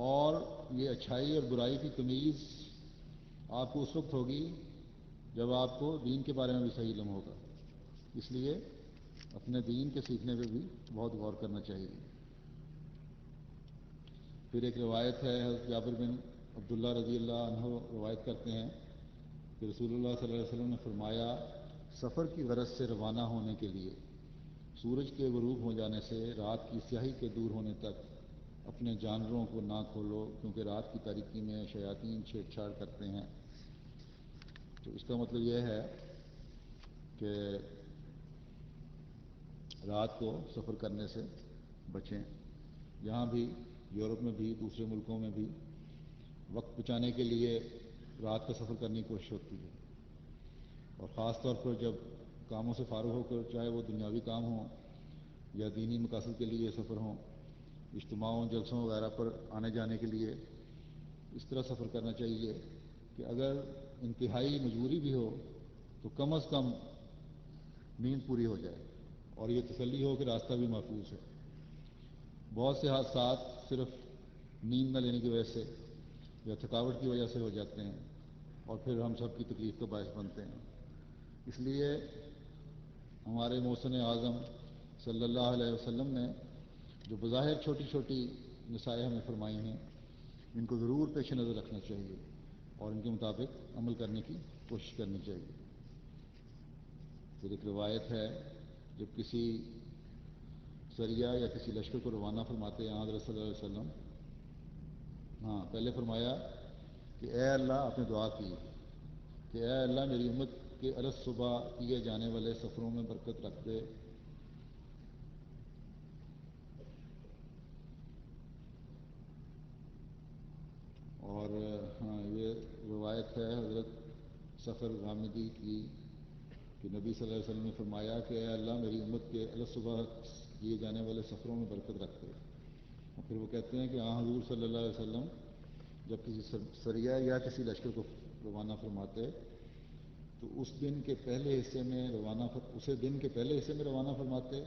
اور یہ اچھائی اور برائی کی تمیز آپ کو اس وقت ہوگی جب آپ کو دین کے بارے میں بھی صحیح علم ہوگا۔ اس لیے اپنے دین کے سیکھنے پہ بھی بہت غور کرنا چاہیے۔ پھر ایک روایت ہے، حضرت جابر بن عبداللہ رضی اللہ عنہ روایت کرتے ہیں کہ رسول اللہ صلی اللہ علیہ وسلم نے فرمایا، سفر کی غرض سے روانہ ہونے کے لیے سورج کے غروب ہو جانے سے رات کی سیاہی کے دور ہونے تک اپنے جانوروں کو نہ کھولو، کیونکہ رات کی تاریکی میں شیاطین چھیڑ چھاڑ کرتے ہیں۔ تو اس کا مطلب یہ ہے کہ رات کو سفر کرنے سے بچیں۔ یہاں بھی، یورپ میں بھی، دوسرے ملکوں میں بھی وقت بچانے کے لیے رات کا سفر کرنے کی کوشش ہوتی ہے، اور خاص طور پر جب کاموں سے فارغ ہو کر، چاہے وہ دنیاوی کام ہوں یا دینی مقاصد کے لیے سفر ہوں، اجتماعوں جلسوں وغیرہ پر آنے جانے کے لیے، اس طرح سفر کرنا چاہیے کہ اگر انتہائی مجبوری بھی ہو تو کم از کم نیند پوری ہو جائے اور یہ تسلی ہو کہ راستہ بھی محفوظ ہے۔ بہت سے حادثات صرف نیند نہ لینے کی وجہ سے یا تھکاوٹ کی وجہ سے ہو جاتے ہیں اور پھر ہم سب کی تکلیف کا باعث بنتے ہیں۔ اس لیے ہمارے محسن اعظم صلی اللہ علیہ وسلم نے جو بظاہر چھوٹی چھوٹی نصائح ہمیں فرمائی ہیں، ان کو ضرور پیش نظر رکھنا چاہیے اور ان کے مطابق عمل کرنے کی کوشش کرنی چاہیے۔ پھر ایک روایت ہے، جب کسی سریہ یا کسی لشکر کو روانہ فرماتے ہیں حضرت صلی اللہ علیہ وسلم، پہلے فرمایا کہ اے اللہ، آپ نے دعا کی کہ اے اللہ میری امت کے الگ صبح کیے جانے والے سفروں میں برکت رکھ دے، اور یہ روایت ہے حضرت سفر غامدی کی کہ نبی صلی اللہ علیہ وسلم نے فرمایا کہ اے اللہ میری امت کے الگ صبح کیے جانے والے سفروں میں برکت رکھ دے۔ اور پھر وہ کہتے ہیں کہ حضور صلی اللہ علیہ وسلم جب کسی سریہ یا کسی لشکر کو روانہ فرماتے تو اسے دن کے پہلے حصے میں روانہ فرماتے،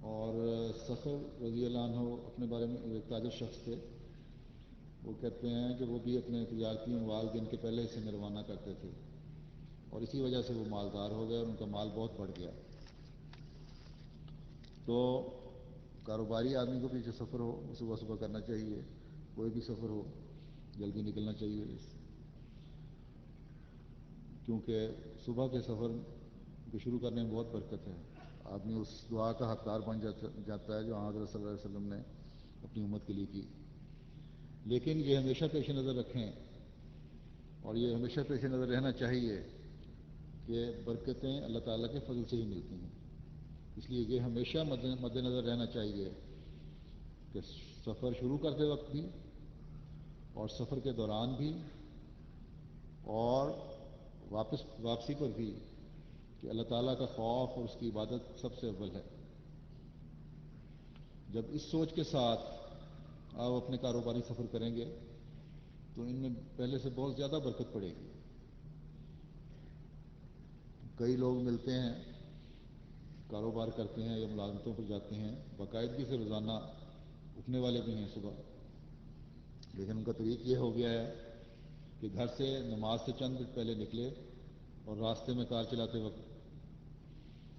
اور سفر رضی اللہ عنہ اپنے بارے میں ایک تاجر شخص تھے، وہ کہتے ہیں کہ وہ بھی اپنے تجارتی اموال دن کے پہلے حصے میں روانہ کرتے تھے، اور اسی وجہ سے وہ مالدار ہو گئے اور ان کا مال بہت بڑھ گیا۔ تو کاروباری آدمی کو بھی جو سفر ہو وہ صبح صبح کرنا چاہیے، کوئی بھی سفر ہو جلدی نکلنا چاہیے، کیونکہ صبح کے سفر کو شروع کرنے میں بہت برکت ہے۔ آدمی اس دعا کا حقدار بن جاتا ہے جو حضرت صلی اللہ علیہ وسلم نے اپنی امت کے لیے کی۔ لیکن یہ ہمیشہ پیش نظر رکھیں، اور یہ ہمیشہ پیش نظر رہنا چاہیے کہ برکتیں اللہ تعالیٰ کے فضل سے ہی ملتی ہیں۔ اس لیے یہ ہمیشہ مد نظر رہنا چاہیے کہ سفر شروع کرتے وقت بھی اور سفر کے دوران بھی اور واپسی پر بھی کہ اللہ تعالیٰ کا خوف اور اس کی عبادت سب سے اول ہے۔ جب اس سوچ کے ساتھ آپ اپنے کاروباری سفر کریں گے تو ان میں پہلے سے بہت زیادہ برکت پڑے گی۔ کئی لوگ ملتے ہیں، کاروبار کرتے ہیں یا ملازمتوں پر جاتے ہیں، باقاعدگی سے روزانہ اٹھنے والے بھی ہیں صبح، لیکن ان کا طریق یہ ہو گیا ہے کہ گھر سے نماز سے چند منٹ پہلے نکلے اور راستے میں کار چلاتے وقت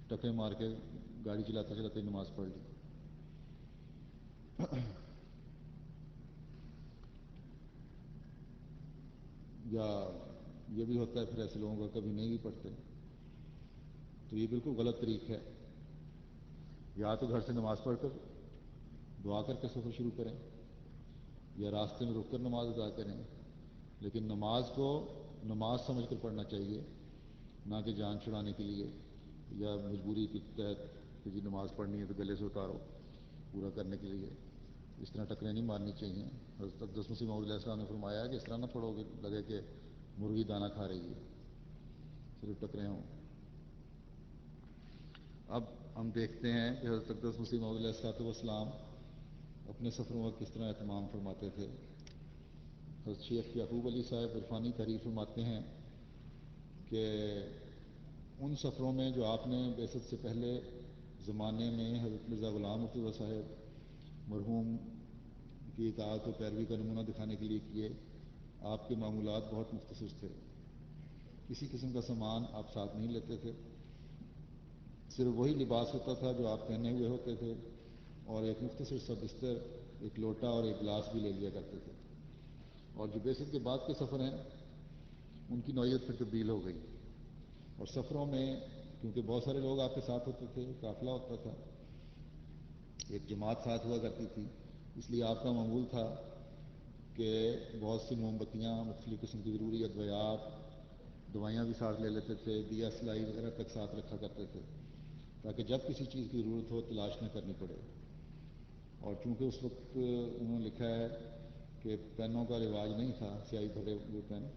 ٹکے مار کے گاڑی چلاتے چلاتے نماز پڑھ لی۔ یا یہ بھی ہوتا ہے پھر ایسے لوگوں کا کبھی نہیں بھی پڑھتے، تو یہ بالکل غلط طریق ہے۔ یا تو گھر سے نماز پڑھ کر دعا کر کے سفر شروع کریں، یا راستے میں رک کر نماز ادا کریں، لیکن نماز کو نماز سمجھ کر پڑھنا چاہیے، نہ کہ جان چھڑانے کے لیے یا مجبوری کے تحت کہ جی نماز پڑھنی ہے تو گلے سے اتارو پورا کرنے کے لیے۔ اس طرح ٹکریں نہیں مارنی چاہیے۔ حضرت اقدس مسیح موعود علیہ السلام نے فرمایا کہ اس طرح نہ پڑھو کہ لگے کہ مرغی دانہ کھا رہی ہے، صرف ٹکریں ہوں۔ اب ہم دیکھتے ہیں کہ حضرت اقدس مسیح موعود علیہ السلام اپنے سفروں کا کس طرح اہتمام فرماتے تھے۔ حضرت شیخ یعقوب علی صاحب عرفانی تحریر فرماتے ہیں کہ ان سفروں میں جو آپ نے بعثت سے پہلے زمانے میں حضرت مرزا غلام مرتضیٰ صاحب مرحوم کی اطاعت و پیروی کا نمونہ دکھانے کے لیے کیے، آپ کے معمولات بہت مختصر تھے، کسی قسم کا سامان آپ ساتھ نہیں لیتے تھے، صرف وہی لباس ہوتا تھا جو آپ پہنے ہوئے ہوتے تھے، اور ایک مختصر سا بستر، ایک لوٹا اور ایک گلاس بھی لے لیا کرتے تھے۔ اور جو بعثت کے بعد کے سفر ہیں ان کی نوعیت پھر تبدیل ہو گئی، اور سفروں میں کیونکہ بہت سارے لوگ آپ کے ساتھ ہوتے تھے، قافلہ ہوتا تھا، ایک جماعت ساتھ ہوا کرتی تھی، اس لیے آپ کا معمول تھا کہ بہت سی موم بتیاں، مختلف قسم کی ضروری ادویات، دوائیاں بھی ساتھ لے لیتے تھے، دیا سلائی وغیرہ تک ساتھ رکھا کرتے تھے تاکہ جب کسی چیز کی ضرورت ہو تلاش نہ کرنی پڑے۔ اور چونکہ اس وقت انہوں نے لکھا ہے کہ پینوں کا رواج نہیں تھا، سیاہی بھرے ہوئے پین،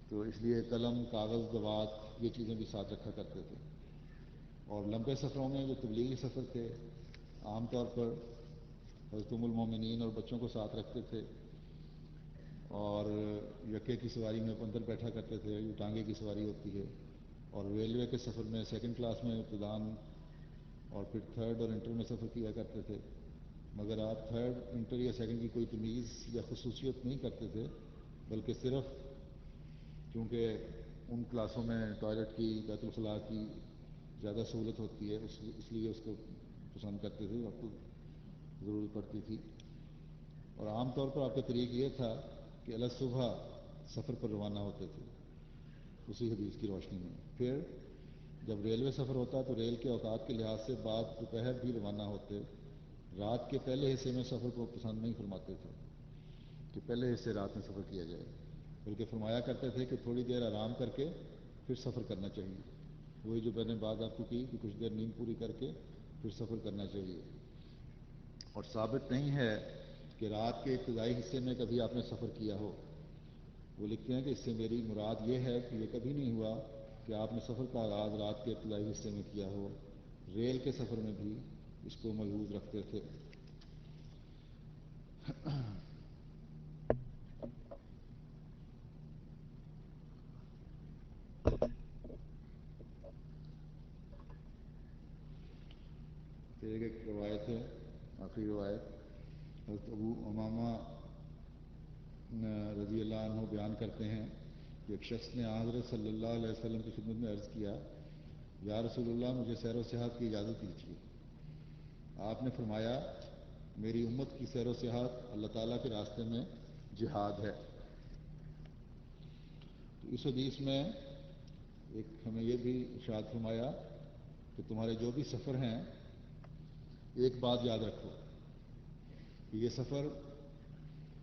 تو اس لیے قلم، کاغذ، دوات، یہ چیزیں بھی ساتھ رکھا کرتے تھے۔ اور لمبے سفروں میں جو تبلیغی سفر تھے عام طور پر حضرت ام المومنین اور بچوں کو ساتھ رکھتے تھے، اور یکے کی سواری میں اندر بیٹھا کرتے تھے، جو ٹانگے کی سواری ہوتی ہے، اور ریلوے کے سفر میں سیکنڈ کلاس میں ابتدان اور پھر تھرڈ اور انٹر میں سفر کیا کرتے تھے، مگر آپ تھرڈ، انٹر یا سیکنڈ کی کوئی تمیز یا خصوصیت نہیں کرتے تھے، بلکہ صرف کیونکہ ان کلاسوں میں ٹوائلٹ کی، بیت الخلاء کی زیادہ سہولت ہوتی ہے، اس لیے اس کو پسند کرتے تھے، آپ کو ضرورت پڑتی تھی۔ اور عام طور پر آپ کا طریق یہ تھا کہ الگ صبح سفر پر روانہ ہوتے تھے اسی حدیث کی روشنی میں، پھر جب ریلوے سفر ہوتا تو ریل کے اوقات کے لحاظ سے بعد دوپہر بھی روانہ ہوتے، رات کے پہلے حصے میں سفر کو پسند نہیں فرماتے تھے کہ پہلے حصے رات میں سفر کیا جائے، بلکہ فرمایا کرتے تھے کہ تھوڑی دیر آرام کر کے پھر سفر کرنا چاہیے، وہی جو میں نے بات آپ کو کی کہ کچھ دیر نیند پوری کر کے پھر سفر کرنا چاہیے۔ اور ثابت نہیں ہے کہ رات کے ابتدائی حصے میں کبھی آپ نے سفر کیا ہو۔ وہ لکھتے ہیں کہ اس سے میری مراد یہ ہے کہ یہ کبھی نہیں ہوا کہ آپ نے سفر کا آغاز رات کے ابتدائی حصے میں کیا ہو، ریل کے سفر میں بھی اس کو ملحوظ رکھتے تھے۔ پھر ایک روایت ہے، آخری روایت، حضرت ابو امامہ رضی اللہ عنہ بیان کرتے ہیں کہ ایک شخص نے حضرت صلی اللہ علیہ وسلم کی خدمت میں عرض کیا، یا رسول اللہ مجھے سیر و سیاحت کی اجازت دیجیے۔ آپ نے فرمایا، میری امت کی سیر و سیاحت اللہ تعالیٰ کے راستے میں جہاد ہے۔ تو اس حدیث میں ایک ہمیں یہ بھی ارشاد فرمایا کہ تمہارے جو بھی سفر ہیں ایک بات یاد رکھو کہ یہ سفر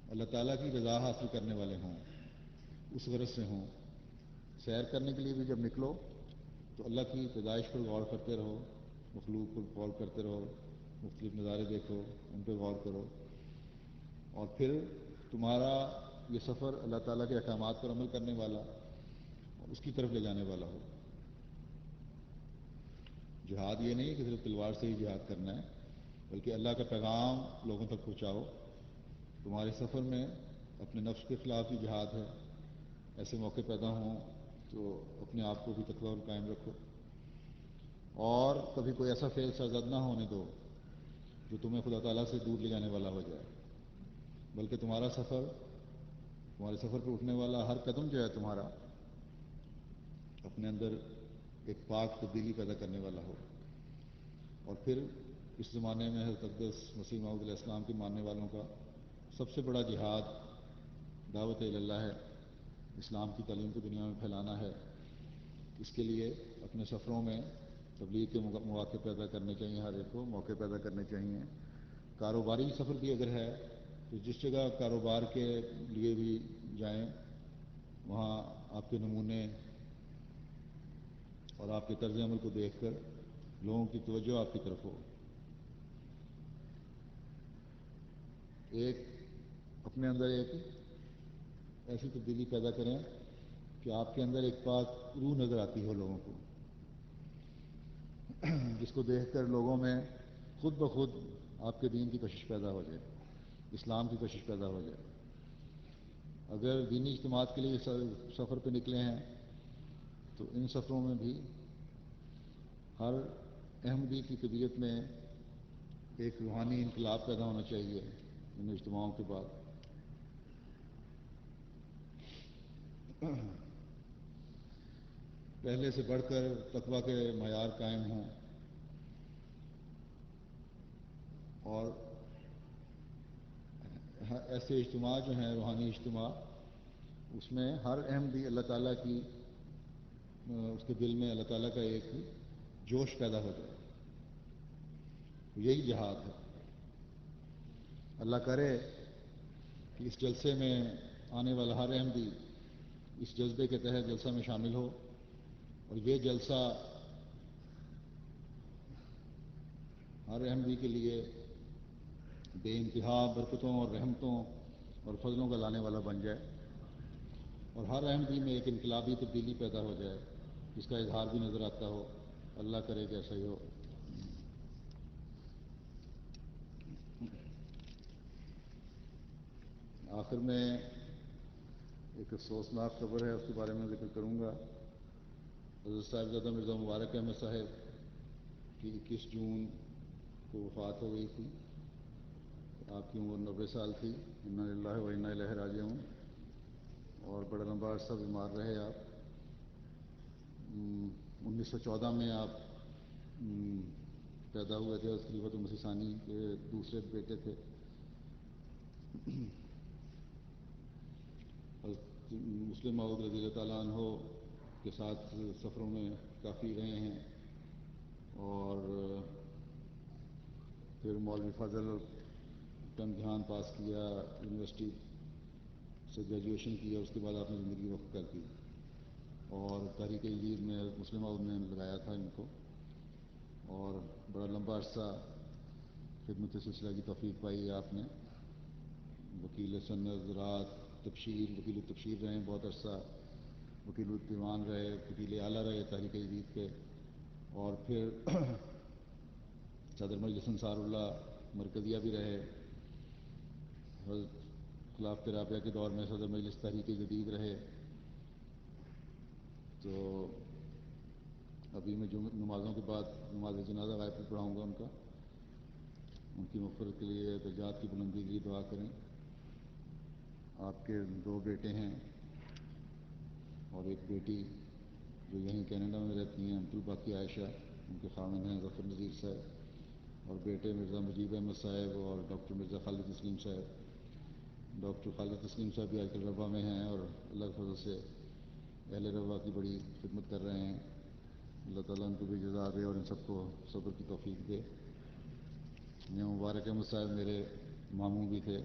اللہ تعالیٰ کی رضا حاصل کرنے والے ہوں، اس غرض سے ہوں۔ سیر کرنے کے لیے بھی جب نکلو تو اللہ کی پیدائش پر غور کرتے رہو، مخلوق پر غور کرتے رہو، مختلف نظارے دیکھو، ان پہ غور کرو، اور پھر تمہارا یہ سفر اللہ تعالیٰ کے احکامات پر عمل کرنے والا اور اس کی طرف لے جانے والا ہو۔ جہاد یہ نہیں کہ صرف تلوار سے ہی جہاد کرنا ہے، بلکہ اللہ کا پیغام لوگوں تک پہنچاؤ۔ تمہارے سفر میں اپنے نفس کے خلاف بھی جہاد ہے، ایسے موقع پیدا ہوں تو اپنے آپ کو بھی تقویٰ اور قائم رکھو، اور کبھی کوئی ایسا فعل سرزد نہ ہونے دو جو تمہیں خدا تعالیٰ سے دور لے جانے والا ہو جائے، بلکہ تمہارے سفر پر اٹھنے والا ہر قدم جو ہے تمہارا اپنے اندر ایک پاک تبدیلی پیدا کرنے والا ہو۔ اور پھر اس زمانے میں حضرت اقدس مسیح موعود علیہ السلام کے ماننے والوں کا سب سے بڑا جہاد دعوت اللہ ہے، اسلام کی تعلیم کو دنیا میں پھیلانا ہے۔ اس کے لیے اپنے سفروں میں تبلیغ کے مواقع پیدا کرنے چاہیے، ہر ایک کو موقع پیدا کرنے چاہیے۔ کاروباری سفر بھی اگر ہے تو جس جگہ کاروبار کے لیے بھی جائیں وہاں آپ کے نمونے اور آپ کے طرز عمل کو دیکھ کر لوگوں کی توجہ آپ کی طرف ہو۔ ایک اپنے اندر ایک ایسی تبدیلی پیدا کریں کہ آپ کے اندر ایک پاک روح نظر آتی ہو لوگوں کو، جس کو دیکھ کر لوگوں میں خود بخود آپ کے دین کی کشش پیدا ہو جائے، اسلام کی کشش پیدا ہو جائے۔ اگر دینی اجتماعات کے لیے سفر پہ نکلے ہیں تو ان سفروں میں بھی ہر احمدی کی طبیعت میں ایک روحانی انقلاب پیدا ہونا چاہیے ان اجتماعوں کے بعد. پہلے سے بڑھ کر تقویٰ کے معیار قائم ہوں اور ایسے اجتماع جو ہیں روحانی اجتماع اس میں ہر احمدی اللہ تعالیٰ کی اس کے دل میں اللہ تعالیٰ کا ایک جوش پیدا ہو جائے. یہی جہاد ہے. اللہ کرے کہ اس جلسے میں آنے والا ہر احمدی اس جذبے کے تحت جلسہ میں شامل ہو اور یہ جلسہ ہر احمدی کے لیے بے انتہا برکتوں اور رحمتوں اور فضلوں کا لانے والا بن جائے اور ہر احمدی میں ایک انقلابی تبدیلی پیدا ہو جائے جس کا اظہار بھی نظر آتا ہو. اللہ کرے کہ ایسا ہی ہو. آخر میں ایک افسوسناک خبر ہے، اس کے بارے میں ذکر کروں گا. حضرت صاحبزادہ مرزا مبارک احمد صاحب کی 21 جون کو وفات ہو گئی تھی. آپ کی عمر 90 سال تھی. انا للہ و انا الیہ راجعون. اور بڑا لمبا عرصہ بیمار رہے آپ. 1914 میں آپ پیدا ہوئے تھے. اس خلیفۃ مسیح ثانی کے دوسرے بیٹے تھے. مسلم موعود رضی اللہ تعالیٰ عنہ کے ساتھ سفروں میں کافی رہے ہیں اور پھر مولوی فضل کا امتحان پاس کیا، یونیورسٹی سے گریجویشن کیا، اس کے بعد آپ نے زندگی وقف کر دی اور تحریک جدید میں مسلم موعود نے لگایا تھا ان کو اور بڑا لمبا عرصہ خدمت سلسلہ کی توفیق پائی آپ نے. وکیل سند زراعت تبشیر، وکیل التبشیر رہے ہیں بہت عرصہ، وکیل الدیوان رہے، وکیل اعلیٰ رہے تحریک جدید کے، اور پھر صدر مجلس انصار اللہ مرکزیہ بھی رہے. خلافت رابعہ کے دور میں صدر مجلس تحریک جدید رہے. تو ابھی میں نمازوں کے بعد نماز جنازہ غائب کو پڑھاؤں گا ان کی مغفرت کے لیے، درجات کی بلندی کے لیے دعا کریں. آپ کے 2 بیٹے ہیں اور ایک بیٹی جو یہیں کینیڈا میں رہتی ہیں، عبدالباقی عائشہ، ان کے خامن ہیں ظفر نذیر صاحب، اور بیٹے مرزا مجیب احمد صاحب اور ڈاکٹر مرزا خالد تسلیم صاحب. ڈاکٹر خالد تسلیم صاحب بھی آج کل ربا میں ہیں اور اللہ کے فضل سے اہل ربا کی بڑی خدمت کر رہے ہیں. اللہ تعالیٰ ان کو بھی جزا دے اور ان سب کو صبر کی توفیق دے. یہ مبارک احمد صاحب میرے ماموں بھی تھے.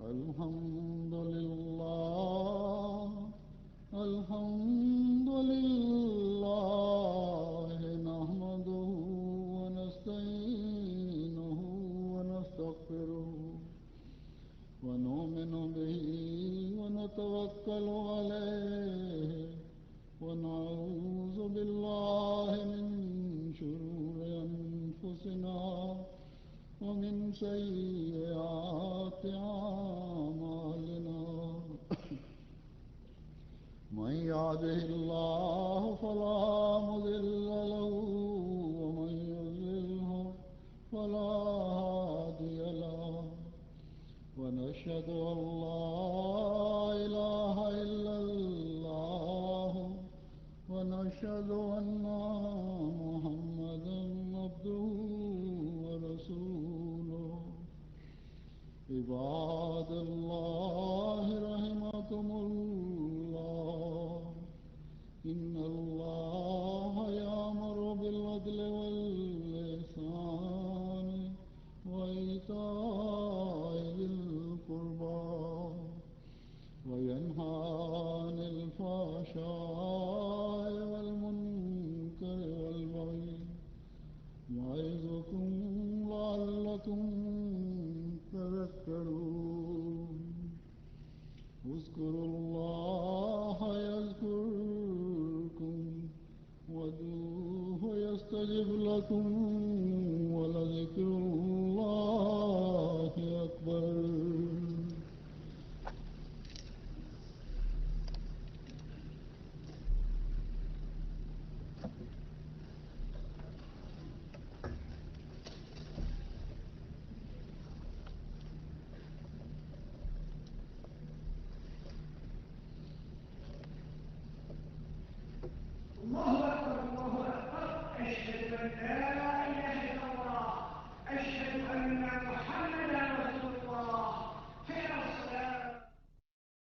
الحمد لله الحمد لله نحمده ونستعينه ونستغفره ونؤمن به ونتوكل عليه ونعوذ بالله من شرور أنفسنا ومن سيئات أعمالنا. من يهده الله فلا مضل له ومن يضلله فلا هادي له. ونشهد أن لا إله إلا الله ونشهد أن محمدا عبده ورسوله. عباد الله رحمكم الله، إن الله يأمر بالعدل والإحسان وإيتاء ذي القربى وينهى عن الفحشاء والمنكر والبغي لكم ولذكر الله أكبر. الله أكبر الله أكبر أشهد أن لا